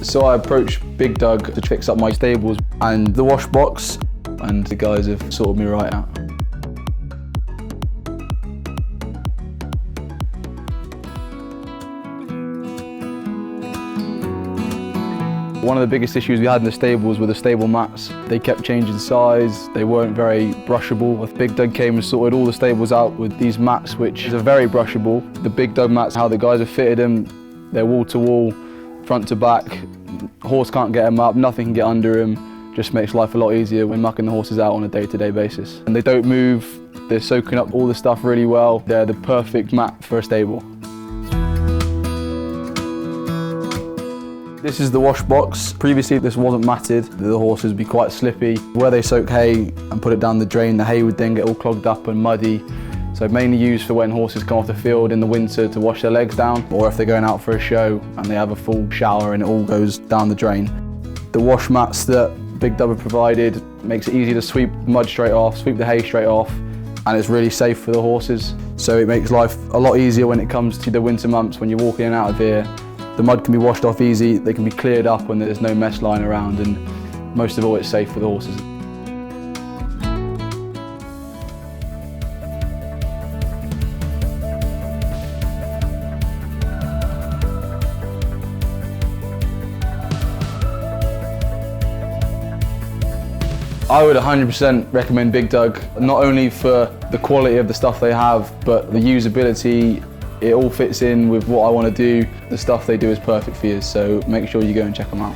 So I approached BiGDUG to fix up my stables and the wash box, and the guys have sorted me right out. One of the biggest issues we had in the stables were the stable mats. They kept changing size, they weren't very brushable. BiGDUG came and sorted all the stables out with these mats, which are very brushable. The BiGDUG mats, how the guys have fitted them, they're wall to wall, front to back. Horse can't get them up, nothing can get under them. Just makes life a lot easier when mucking the horses out on a day-to-day basis. And they don't move, they're soaking up all the stuff really well. They're the perfect mat for a stable. This is the wash box. Previously this wasn't matted, the horses would be quite slippy. Where they soak hay and put it down the drain, the hay would then get all clogged up and muddy. So mainly used for when horses come off the field in the winter to wash their legs down, or if they're going out for a show and they have a full shower and it all goes down the drain. The wash mats that BiGDUG have provided makes it easy to sweep mud straight off, sweep the hay straight off, and it's really safe for the horses. So it makes life a lot easier when it comes to the winter months when you're walking in and out of here. The mud can be washed off easy, they can be cleared up when there's no mess lying around, and most of all it's safe for the horses. I would 100% recommend BiGDUG, not only for the quality of the stuff they have, but the usability. It all fits in with what I want to do. The stuff they do is perfect for you, so make sure you go and check them out.